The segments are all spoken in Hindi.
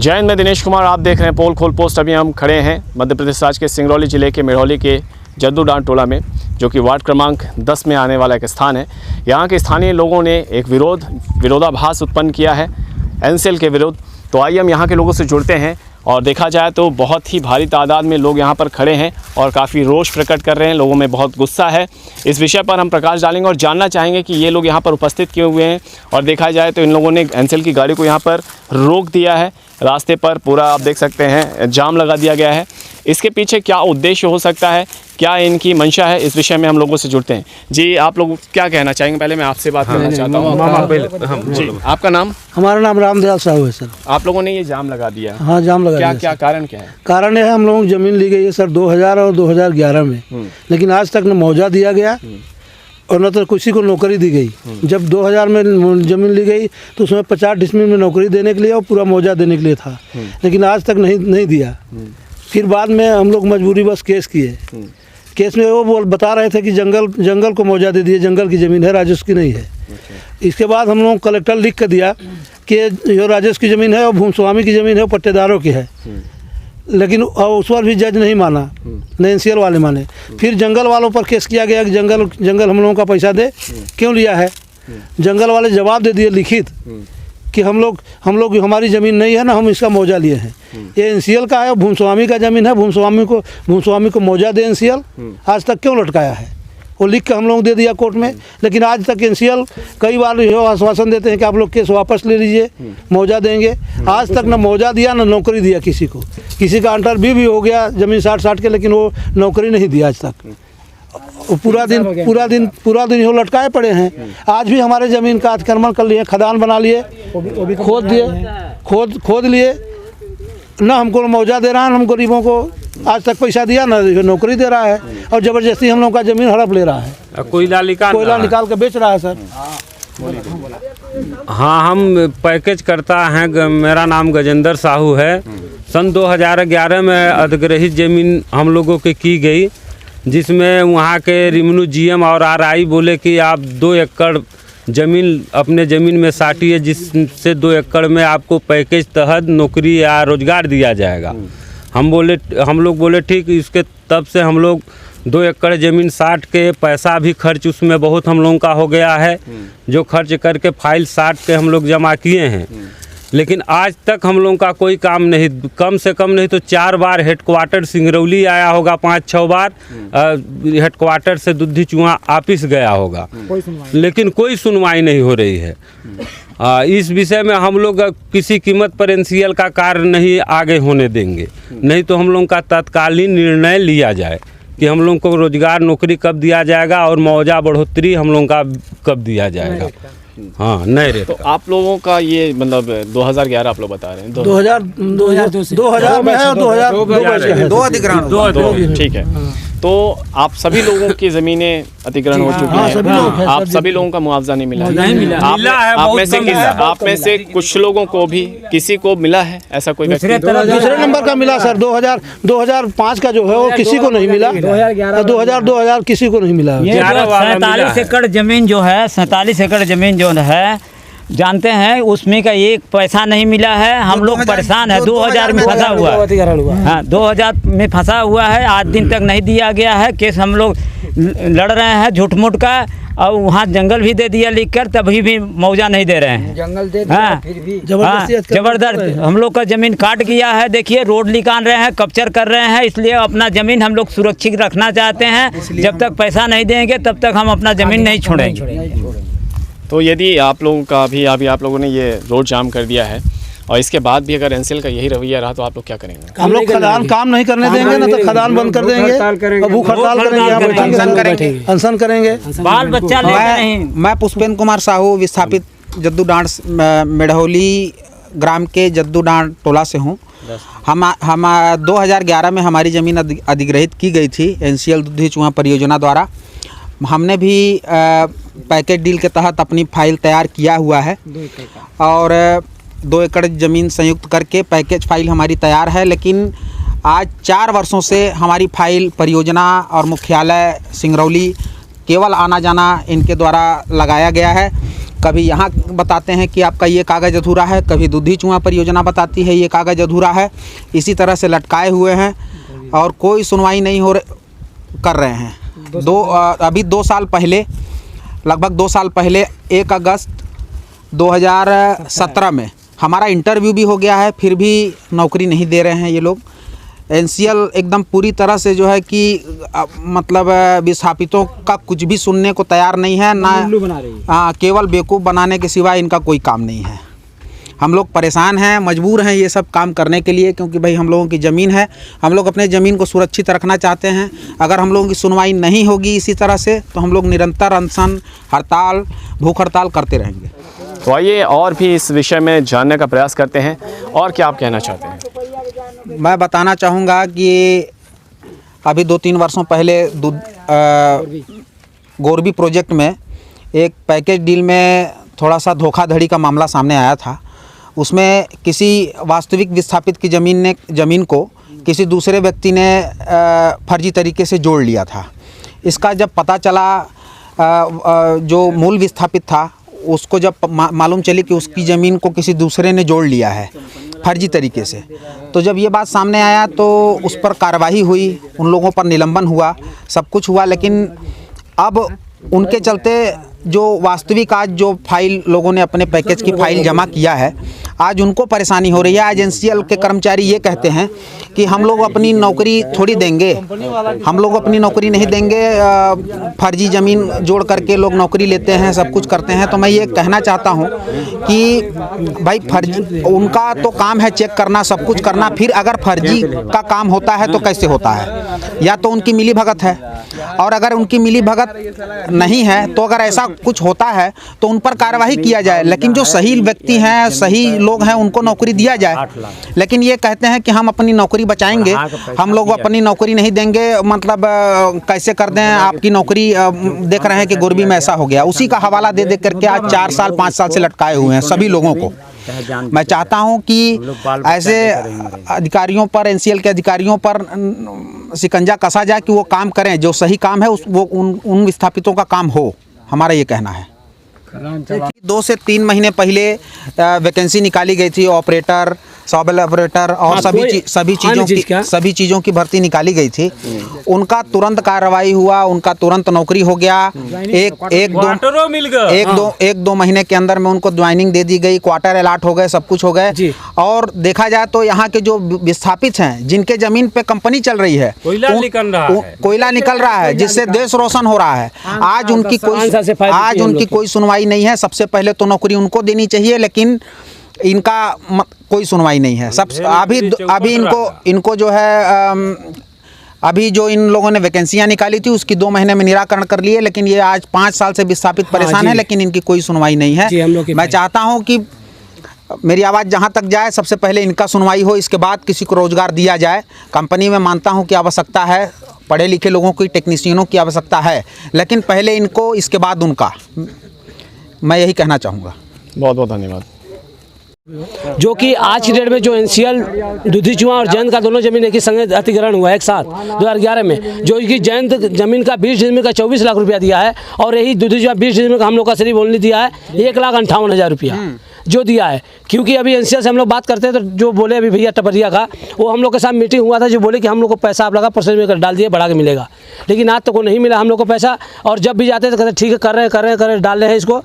जय हिंद, मैं दिनेश कुमार, आप देख रहे हैं पोल खोल पोस्ट। अभी हम खड़े हैं मध्य प्रदेश राज्य के सिंगरौली जिले के मिड़ौली के जद्दूडांड टोला में, जो कि वार्ड क्रमांक 10 में आने वाला एक स्थान है। यहाँ के स्थानीय लोगों ने एक विरोधाभास उत्पन्न किया है एनसीएल के विरुद्ध। तो आइए हम यहाँ के लोगों से जुड़ते हैं और देखा जाए तो बहुत ही भारी तादाद में लोग यहाँ पर खड़े हैं और काफ़ी रोष प्रकट कर रहे हैं। लोगों में बहुत गुस्सा है। इस विषय पर हम प्रकाश डालेंगे और जानना चाहेंगे कि ये लोग यहाँ पर उपस्थित किए हुए हैं। और देखा जाए तो इन लोगों ने एनसीएल की गाड़ी को यहाँ पर रोक दिया है। रास्ते पर पूरा आप देख सकते हैं जाम लगा दिया गया है। इसके पीछे क्या उद्देश्य हो सकता है, क्या इनकी मंशा है, इस विषय में हम लोगों से जुड़ते हैं। जी, आप लोग क्या कहना चाहेंगे? पहले मैं आपसे बात करना चाहता हूँ। जी, आपका नाम? हमारा नाम रामदयाल साहू है सर। आप लोगों ने ये जाम लगा दिया? हाँ, जाम लगा दिया। क्या कारण क्या है? कारण है हम लोगों को जमीन ली गई है सर 2000 और 2011 में, लेकिन आज तक न मुआवजा दिया गया और न तो किसी को नौकरी दी गई। जब 2000 में ज़मीन ली गई तो उसमें 50 डिसमिल में नौकरी देने के लिए और पूरा मुआवजा देने के लिए था, लेकिन आज तक नहीं दिया। फिर बाद में हम लोग मजबूरी बस केस किए। केस में वो बता रहे थे कि जंगल को मुआवजा दे दिए, जंगल की ज़मीन है, राजस्व की नहीं है। इसके बाद हम लोग कलेक्टर लिख कर दिया कि जो राजस्व की ज़मीन है और भूस्वामी की ज़मीन है वो पट्टेदारों की है, लेकिन उस पर भी जज नहीं माना, न एनसीएल वाले माने। फिर जंगल वालों पर केस किया गया कि जंगल हम लोगों का पैसा दे क्यों लिया है। जंगल वाले जवाब दे दिए लिखित कि हम लोग हमारी ज़मीन नहीं है ना, हम इसका मुआवजा लिए हैं। ये एनसीएल का है, भूस्वामी का ज़मीन है, भूस्वामी को मुआवजा दे एनसीएल। आज तक क्यों लटकाया है? वो लिख के हम लोग दे दिया कोर्ट में, लेकिन आज तक एनसीएल कई बार यो आश्वासन देते हैं कि आप लोग केस वापस ले लीजिए, मुआवजा देंगे। आज तक न मुआवजा दिया न नौकरी दिया किसी को। किसी का इंटरव्यू भी हो गया ज़मीन 60 के, लेकिन वो नौकरी नहीं दिया आज तक। पूरा दिन वो लटकाए पड़े हैं। आज भी हमारे ज़मीन का अतिक्रमण कर लिए, खदान बना लिए, खोद लिए। ना हमको मुआवजा दे रहा है, हम गरीबों को आज तक पैसा दिया, ना नौकरी दे रहा है, और ज़बरदस्ती हम लोग का ज़मीन हड़प ले रहा है। कोयला निकाल के बेच रहा है सर। हाँ, हम पैकेज करता हैं। मेरा नाम गजेंद्र साहू है। सन 2011 में अधिग्रहित ज़मीन हम लोगों की गई, जिसमें वहाँ के रेवेन्यू जीएम और आरआई बोले कि आप 2 एकड़ ज़मीन अपने ज़मीन में साटिए, जिससे 2 एकड़ में आपको पैकेज तहत नौकरी या रोजगार दिया जाएगा। हम लोग बोले ठीक। इसके तब से हम लोग 2 एकड़ ज़मीन साट के, पैसा भी खर्च उसमें बहुत हम लोगों का हो गया है, जो खर्च करके फाइल साट के हम लोग जमा किए हैं। लेकिन आज तक हम लोगों का कोई काम नहीं, कम से कम नहीं तो 4 बार हेडक्वार्टर सिंगरौली आया होगा, 5-6 बार हेडक्वार्टर से दुधी चुहा ऑफिस गया होगा, लेकिन कोई सुनवाई नहीं हो रही है। इस विषय में हम लोग किसी कीमत पर एनसीएल का कार्य नहीं आगे होने देंगे, नहीं तो हम लोगों का तत्कालीन निर्णय लिया जाए कि हम लोगों को रोजगार नौकरी कब दिया जाएगा और मुआवजा बढ़ोतरी हम लोगों का कब दिया जाएगा। हाँ, नहीं रेट। तो आप लोगों का ये मतलब 2011 आप लोग बता रहे हैं, 2000 में है और 2002 अधिग्रहण। ठीक है। तो आप सभी लोगों की ज़मीनें अधिग्रहण हो चुकी हैं। आप सभी लोगों का मुआवजा नहीं मिला? नहीं मिला। आप में से कुछ लोगों को भी किसी को मिला है ऐसा कोई व्यक्ति? दूसरे नंबर का मिला सर। 2005 का जो है वो किसी को नहीं मिला। 2000 किसी को नहीं मिला। 47 एकड़ ज़मीन जो है, 47 एकड़ ज़मीन जो है, जानते हैं उसमें का एक पैसा नहीं मिला है। हम लोग परेशान है। 2000 में फंसा हुआ है। हाँ, 2000 में फंसा हुआ है। आज दिन तक नहीं दिया गया है। केस हम लोग लड़ रहे हैं झूठ मूठ का, और वहाँ जंगल भी दे दिया लिख कर, तभी भी मुआवजा नहीं दे रहे हैं। जंगल दे दिया, हाँ, फिर भी जबरदस्त हम लोग का ज़मीन काट गया है। देखिए रोड निकाल रहे हैं, कब्जा कर रहे हैं। इसलिए अपना ज़मीन हम लोग सुरक्षित रखना चाहते हैं। जब तक पैसा नहीं देंगे तब तक हम अपना ज़मीन नहीं छोड़ेंगे। तो यदि आप लोगों का भी अभी आप लोगों ने ये रोड जाम कर दिया है और इसके बाद भी अगर एनसीएल का यही रवैया रहा तो आप लोग क्या करेंगे? हम लोग खदान काम नहीं करने देंगे, ना तो खदान बंद कर देंगे, भूख हड़ताल करेंगे, अनशन करेंगे। बाल बच्चा मैं पुष्पेंद्र कुमार साहू, विस्थापित जद्दूडांड मिड़ौली ग्राम के जद्दूडांड टोला से हूँ। हम 2011 में हमारी ज़मीन अधिग्रहित की गई थी एनसीएल दुधी चुहा परियोजना द्वारा। हमने भी पैकेज डील के तहत अपनी फाइल तैयार किया हुआ है और 2 एकड़ ज़मीन संयुक्त करके पैकेज फाइल हमारी तैयार है। लेकिन आज 4 वर्षों से हमारी फाइल परियोजना और मुख्यालय सिंगरौली केवल आना जाना इनके द्वारा लगाया गया है। कभी यहाँ बताते हैं कि आपका ये कागज़ अधूरा है, कभी दूधी चुहा परियोजना बताती है ये कागज़ अधूरा है। इसी तरह से लटकाए हुए हैं और कोई सुनवाई नहीं कर रहे हैं। अभी 2 साल पहले, लगभग 2 साल पहले 1 अगस्त 2017 में हमारा इंटरव्यू भी हो गया है, फिर भी नौकरी नहीं दे रहे हैं ये लोग। एनसीएल एकदम पूरी तरह से जो है कि मतलब विस्थापितों का कुछ भी सुनने को तैयार नहीं है, ना केवल बेवकूफ़ बनाने के सिवा इनका कोई काम नहीं है। हम लोग परेशान हैं, मजबूर हैं ये सब काम करने के लिए, क्योंकि भाई हम लोगों की ज़मीन है, हम लोग अपने ज़मीन को सुरक्षित रखना चाहते हैं। अगर हम लोगों की सुनवाई नहीं होगी इसी तरह से, तो हम लोग निरंतर अनशन, हड़ताल, भूख हड़ताल करते रहेंगे। तो आइए और भी इस विषय में जानने का प्रयास करते हैं। और क्या आप कहना चाहते हैं? मैं बताना चाहूँगा कि अभी 2-3 वर्षों पहले गोरबी प्रोजेक्ट में एक पैकेज डील में थोड़ा सा धोखाधड़ी का मामला सामने आया था। उसमें किसी वास्तविक विस्थापित की ज़मीन को किसी दूसरे व्यक्ति ने फर्जी तरीके से जोड़ लिया था। इसका जब पता चला, जो मूल विस्थापित था उसको जब मालूम चली कि उसकी ज़मीन को किसी दूसरे ने जोड़ लिया है फर्जी तरीके से, तो जब ये बात सामने आया तो उस पर कार्रवाई हुई, उन लोगों पर निलंबन हुआ, सब कुछ हुआ। लेकिन अब उनके चलते जो वास्तविक आज जो फाइल लोगों ने अपने पैकेज की फाइल जमा किया है, आज उनको परेशानी हो रही है। आज एनसीएल के कर्मचारी ये कहते हैं कि हम लोग अपनी नौकरी थोड़ी देंगे, हम लोग अपनी नौकरी नहीं देंगे, फर्जी ज़मीन जोड़ करके लोग नौकरी लेते हैं, सब कुछ करते हैं। तो मैं ये कहना चाहता हूँ कि भाई फर्जी, उनका तो काम है चेक करना, सब कुछ करना, फिर अगर फर्जी का काम होता है तो कैसे होता है? या तो उनकी मिली भगत है, और अगर उनकी मिली भगत नहीं है तो अगर ऐसा कुछ होता है तो उन पर कार्रवाई किया जाए। लेकिन जो सही व्यक्ति हैं, सही लोग हैं, उनको नौकरी दिया जाए। लेकिन ये कहते हैं कि हम अपनी नौकरी बचाएंगे, हम लोग अपनी नौकरी नहीं देंगे, मतलब कैसे कर दें आपकी नौकरी। देख रहे हैं कि गोरबी में ऐसा हो गया, उसी का हवाला दे करके आज 4 साल 5 साल से लटकाए हुए हैं सभी लोगों को। मैं चाहता हूं कि ऐसे अधिकारियों पर, एनसीएल के अधिकारियों पर शिकंजा कसा जाए कि वो काम करें, जो सही काम है वो उन विस्थापितों का काम हो, हमारा ये कहना है। 2 से 3 महीने पहले वैकेंसी निकाली गई थी, ऑपरेटर, सॉबल ऑपरेटर और सभी चीज़ों की भर्ती निकाली गई थी। उनका तुरंत कार्रवाई हुआ, उनका तुरंत नौकरी हो गया। एक दो महीने के अंदर में उनको ज्वाइनिंग दे दी गई, क्वार्टर अलॉट हो गए, सब कुछ हो गए। और देखा जाए तो यहाँ के जो विस्थापित हैं, जिनके ज़मीन पे कंपनी चल रही है, कोयला निकल रहा है, जिससे देश रोशन हो रहा है, आज उनकी कोई सुनवाई नहीं है। सबसे पहले तो नौकरी उनको देनी चाहिए, लेकिन इनका कोई सुनवाई नहीं है। सब अभी इनको जो है, अभी जो इन लोगों ने वैकेंसियां निकाली थी उसकी 2 महीने में निराकरण कर लिए, लेकिन ये आज 5 साल से विस्थापित परेशान है, लेकिन इनकी कोई सुनवाई नहीं है। मैं चाहता हूं कि मेरी आवाज़ जहां तक जाए, सबसे पहले इनका सुनवाई हो, इसके बाद किसी को रोजगार दिया जाए। कंपनी में मानता हूं कि आवश्यकता है, पढ़े लिखे लोगों की, टेक्नीशियनों की आवश्यकता है, लेकिन पहले इनको, इसके बाद उनका। मैं यही कहना चाहूँगा। बहुत बहुत धन्यवाद। जो कि आज की डेट में जो एनसीएल दूधी चुहा और जैन का दोनों जमीन एक ही संग अधिग्रहण हुआ है एक साथ 2011 में, जो कि जैन जमीन का 20 डिसमिल का 24 लाख रुपया दिया है, और यही दूधी चुहा 20 डिसमिल का हम लोग का सिर्फ ओनली दिया है 1,58,000 रुपया जो दिया है। क्योंकि अभी एनसीएल से हम लोग बात करते हैं तो जो बोले अभी भैया टपरिया का, वो हम लोग के साथ मीटिंग हुआ था, जो बोले कि हम लोग को पैसा आप लगा परसेंट में डाल दिए, बढ़ा के मिलेगा, लेकिन आज तक वो नहीं मिला हम लोग को पैसा। और जब भी जाते हैं तो कहते ठीक है, कर रहे हैं, डाल रहे हैं, इसको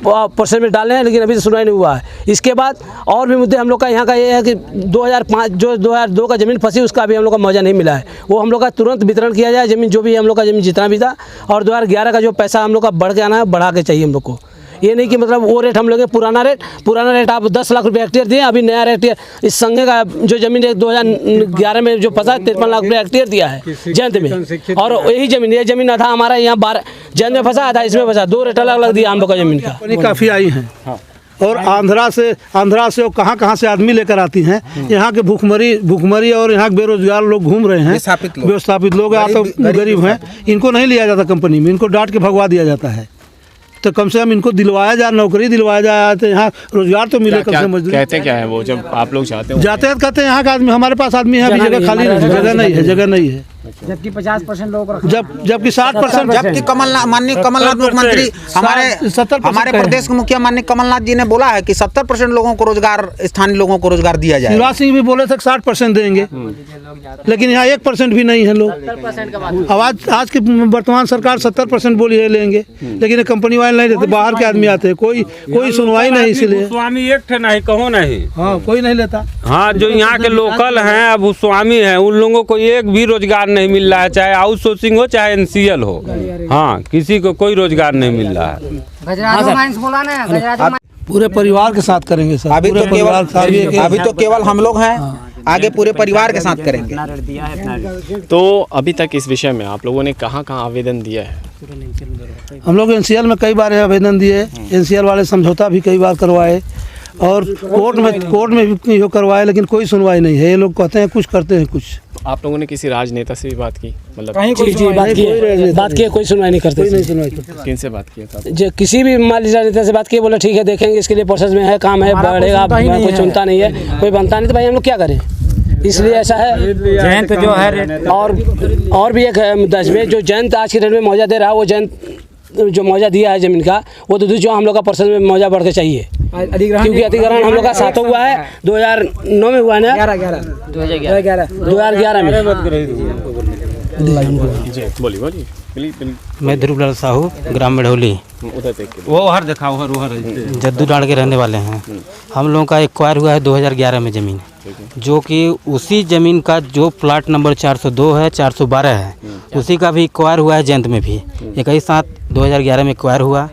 परसेंट में डाल रहे हैं, लेकिन अभी तो सुनाई नहीं हुआ है। इसके बाद और भी मुद्दे हम लोग का यहाँ का ये है कि 2005 जो 2002 का ज़मीन फंसी, उसका अभी हम लोग का मुआवजा नहीं मिला है, वो हम लोग का तुरंत वितरण किया जाए ज़मीन, जो भी हम लोग का ज़मीन जितना भी था। और 2011 का जो पैसा हम लोग का बढ़ के आना है, बढ़ा के चाहिए हम लोग को। ये नहीं कि मतलब वो रेट हम लोग पुराना रेट आप 10 लाख रुपये हेक्टेयर दिए, अभी नया रेट इस संघ का जो ज़मीन 2011 में जो फंसा 53 लाख रुपये हेक्टेयर दिया है जयंत में। और यही ज़मीन, ये ज़मीन था हमारा यहाँ 12 जयंत में फंसा था, इसमें फंसा 2 रेट अलग दिया हम लोग का ज़मीन का। काफ़ी आई हैं और आंध्रा से और कहाँ से आदमी लेकर आती हैं। यहाँ के भूखमरी और यहाँ के बेरोजगार लोग घूम रहे हैं, विस्थापित लोग या तो गरीब हैं, इनको नहीं लिया जाता कंपनी में, इनको डांट के भगवा दिया जाता है। तो कम से कम इनको दिलवाया जाए, नौकरी दिलवाया जाए, तो यहाँ रोजगार तो मिले। कम से कम मजदूरी कहते क्या है वो, जब आप लोग जाते हैं कहते हैं यहाँ का आदमी, हमारे पास आदमी है, अभी जगह खाली नहीं, जगह नहीं है। जबकि 50% लोगों को जबकि 60%, जबकि माननीय कमलनाथ मुख्यमंत्री हमारे 70% प्रदेश के मुखिया माननीय कमलनाथ जी ने बोला है कि 70% लोगों को रोजगार, स्थानीय लोगों को रोजगार दिया जाए। शिवराज सिंह भी बोले थे 60% देंगे, लेकिन यहाँ 1% भी नहीं है लोग। अब आज की वर्तमान सरकार 70% बोली है लेंगे, लेकिन ये कंपनी वाले नहीं देते, बाहर के आदमी आते हैं, कोई सुनवाई नहीं, इसलिए स्वामी एक थे नहीं, कहो नहीं। हाँ, कोई नहीं लेता। हाँ, जो यहाँ के लोकल हैं, अब स्वामी हैं, उन लोगों को एक भी रोजगार नहीं मिल रहा है, चाहे आउटसोर्सिंग हो चाहे NCL हो। हाँ, किसी को कोई रोजगार नहीं मिल रहा है। पूरे परिवार के साथ करेंगे सर। अभी तो केवल हम लोग हैं, आगे पूरे परिवार के साथ करेंगे। तो अभी तक इस विषय में आप लोगों ने कहाँ आवेदन दिया है? हम लोग NCL में कई बार आवेदन दिए, NCL वाले समझौता भी कई बार करवाए, और कोर्ट में भी करवाए, लेकिन कोई सुनवाई नहीं है। ये लोग कहते हैं कुछ, करते हैं कुछ। आप लोगों ने किसी राजनेता से भी बात की? मतलब बात की, कोई सुनवाई नहीं करते। किन से बात किया था? जो किसी भी माली राजनेता से बात की, बोला ठीक है देखेंगे, इसके लिए प्रोसेस में है, काम है, बढ़ेगा, कोई सुनता नहीं है, कोई बनता नहीं, तो भाई हम लोग क्या करें। इसलिए ऐसा है। जयंत जो है और भी एक मुद्दा इसमें, जो जयंत आज की डेट में मुआवजा दे रहा है, वो जयंत जो मुआवजा दिया है जमीन का, वो तो जो हम लोग का प्रोसेस में मुआवजा बढ़ के चाहिए, क्योंकि अधिग्रहण हम लोग का 7 हुआ है, 2009 में हुआ है ना, 2011 में। बोलिए। मैं ध्रुवलाल साहू, ग्राम मेढ़ौली, वो हर देखा उधर जद्दू डांड के रहने वाले हैं। हम लोगों का एक्वायर हुआ है 2011 में ज़मीन, जो कि उसी ज़मीन का जो प्लाट नंबर 402 है, 412 है, उसी का भी एक्वायर हुआ है जयंत में भी। एक ही साथ 2011 में एक्वायर हुआ।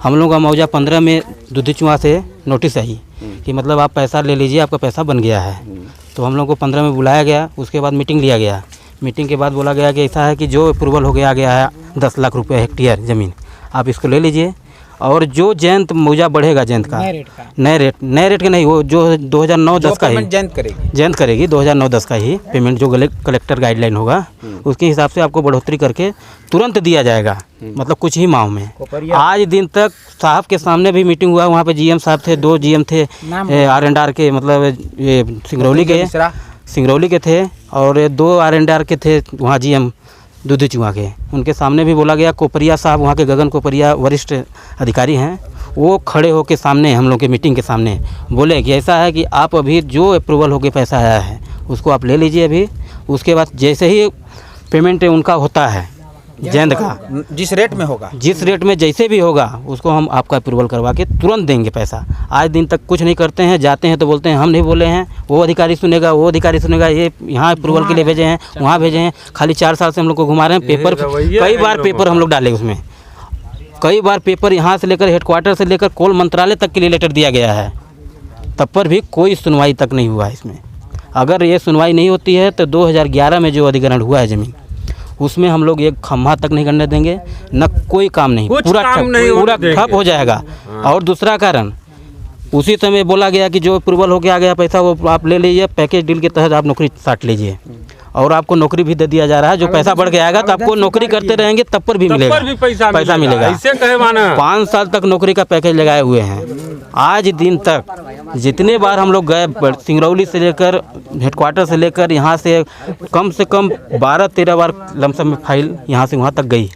हम लोगों का मौजा 15 में दुधीचुआ से नोटिस आई कि मतलब आप पैसा ले लीजिए, आपका पैसा बन गया है। तो हम लोग को 15 में बुलाया गया, उसके बाद मीटिंग लिया गया। मीटिंग के बाद बोला गया कि ऐसा है कि जो अप्रूवल हो गया है 10 लाख रुपये हेक्टेयर ज़मीन, आप इसको ले लीजिए, और जो जयंत मौजा बढ़ेगा जयंत का नए रेट का नहीं, वो जो 2009-10 का ही जयंत करेगी 2009-10 का ही पेमेंट, जो कलेक्टर गाइडलाइन होगा उसके हिसाब से आपको बढ़ोतरी करके तुरंत दिया जाएगा, मतलब कुछ ही माह में। आज दिन तक साहब के सामने भी मीटिंग हुआ, वहाँ पे GM साहब थे, 2 GM थे R&R के, मतलब ये सिंगरौली के थे, और 2 R&R के थे वहाँ GM दुधीचुआ के। उनके सामने भी बोला गया। कोपरिया साहब, वहाँ के गगन कोपरिया वरिष्ठ अधिकारी हैं, वो खड़े होकर सामने हम लोग के मीटिंग के सामने बोले कि ऐसा है कि आप अभी जो अप्रूवल होकर पैसा आया है उसको आप ले लीजिए अभी, उसके बाद जैसे ही पेमेंट उनका होता है जयंत का, जिस रेट में होगा, जिस रेट में जैसे भी होगा, उसको हम आपका अप्रूवल करवा के तुरंत देंगे पैसा। आज दिन तक कुछ नहीं करते हैं, जाते हैं तो बोलते हैं हम नहीं बोले हैं, वो अधिकारी सुनेगा, वो अधिकारी सुनेगा, ये यहाँ अप्रूवल के लिए भेजे हैं, वहाँ भेजे हैं। खाली 4 साल से हम लोग को घुमा रहे हैं। पेपर कई बार पेपर हम लोग डाले उसमें, कई बार पेपर यहाँ से लेकर हेडक्वार्टर से लेकर कोल मंत्रालय तक के लिए लेटर दिया गया है, तब पर भी कोई सुनवाई तक नहीं हुआ है इसमें। अगर ये सुनवाई नहीं होती है तो 2011 में जो अधिग्रहण हुआ है ज़मीन, उसमें हम लोग एक खम्भा तक नहीं करने देंगे, न कोई काम नहीं, पूरा ठप हो जाएगा। और दूसरा कारण, उसी समय बोला गया कि जो अप्रूवल होके आ गया पैसा वो आप ले लीजिए, पैकेज डील के तहत आप नौकरी साट लीजिए, और आपको नौकरी भी दे दिया जा रहा है। जो पैसा बढ़ के आएगा तो आपको नौकरी करते रहेंगे तब पर भी मिलेगा, पैसा मिलेगा। 5 साल तक नौकरी का पैकेज लगाए हुए हैं। आज दिन तक जितने बार हम लोग गए, सिंगरौली से लेकर हेडक्वार्टर से लेकर यहाँ से कम 12-13 बार लमसम में फाइल यहाँ से वहाँ तक गई।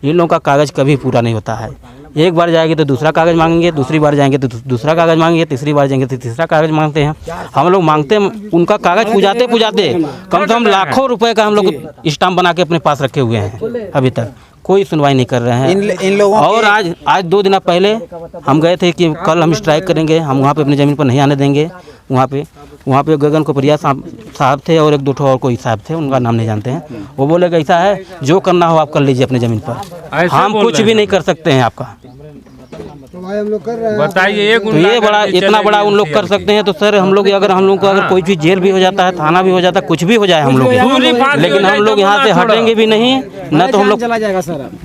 इन लोगों का कागज़ कभी पूरा नहीं होता है। एक बार जाएंगे तो दूसरा कागज़ मांगेंगे, दूसरी बार जाएंगे तो दूसरा कागज़ मांगेंगे, तीसरी बार जाएंगे तो तीसरा कागज़ मांगते हैं। हम लोग मांगते उनका कागज़ पुजाते कम से कम लाखों रुपए का हम लोग स्टाम्प बना के अपने पास रखे हुए हैं। अभी तक कोई सुनवाई नहीं कर रहे हैं इन लोगों। और आज 2 दिन पहले हम गए थे कि कल हम स्ट्राइक करेंगे, हम वहाँ पे अपनी ज़मीन पर नहीं आने देंगे। वहाँ पे गगन कोपरिया साहब थे और 1-2 और कोई साहब थे, उनका नाम नहीं जानते हैं। वो बोले कि ऐसा है जो करना हो आप कर लीजिए अपनी ज़मीन पर, हम कुछ भी नहीं कर सकते हैं आपका। बताइए, तो ये बड़ा इतना बड़ा उन लोग कर सकते हैं, तो सर हम लोग अगर कोई भी जेल भी हो जाता है, थाना भी हो जाता है, कुछ भी हो जाए हम लोग, लेकिन हम लोग यहाँ से हटेंगे भी नहीं, न तो हम लोग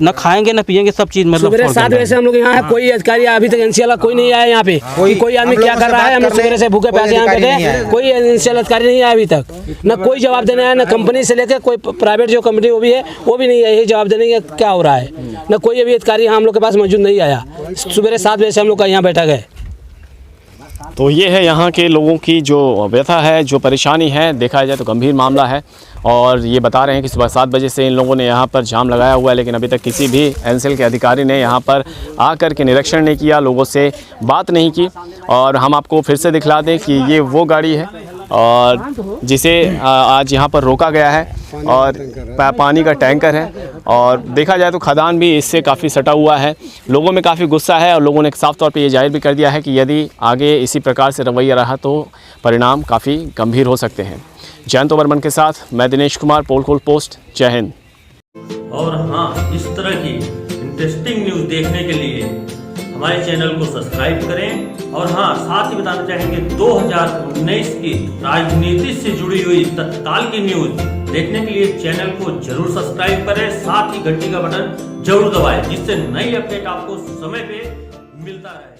न खाएंगे न पिएंगे, सब चीज मतलब। सुबह 7 बजे से हम लोग यहाँ, कोई अधिकारी अभी तक NCL का कोई नहीं आया यहाँ पे। कोई आदमी क्या कर रहा है, हम लोग सुबह से भूखे प्यासे यहाँ बैठे, कोई NCL अधिकारी नहीं आया अभी तक, न कोई जवाब देने आया, न कंपनी से लेकर कोई प्राइवेट जो कंपनी वो भी है, वो भी नहीं है यही जवाब देने का क्या हो रहा है। न कोई अभी अधिकारी हम लोग के पास मौजूद नहीं आया। सुबह 7 बजे से हम लोग का यहाँ बैठा गए। तो ये है यहाँ के लोगों की जो व्यथा है, जो परेशानी है, देखा जाए तो गंभीर मामला है। और ये बता रहे हैं कि सुबह 7 बजे से इन लोगों ने यहाँ पर जाम लगाया हुआ है, लेकिन अभी तक किसी भी एनसीएल के अधिकारी ने यहाँ पर आकर के निरीक्षण नहीं किया, लोगों से बात नहीं की। और हम आपको फिर से दिखला दें कि ये वो गाड़ी है और जिसे आज यहाँ पर रोका गया है और पानी का टैंकर है। और देखा जाए तो खदान भी इससे काफ़ी सटा हुआ है। लोगों में काफ़ी गुस्सा है और लोगों ने साफ तौर पे ये जाहिर भी कर दिया है कि यदि आगे इसी प्रकार से रवैया रहा तो परिणाम काफ़ी गंभीर हो सकते हैं। जयंत बर्मन के साथ मैं दिनेश कुमार, पोलखोल पोस्ट। जय हिंद। और हाँ, इस तरह की इंटरेस्टिंग न्यूज़ देखने के लिए हमारे चैनल को सब्सक्राइब करें। और हाँ, साथ ही बताना चाहेंगे 2019 की राजनीति से जुड़ी हुई तत्काल की न्यूज़ देखने के लिए चैनल को जरूर सब्सक्राइब करें, साथ ही घंटी का बटन जरूर दबाएं, जिससे नई अपडेट आपको समय पे मिलता रहे।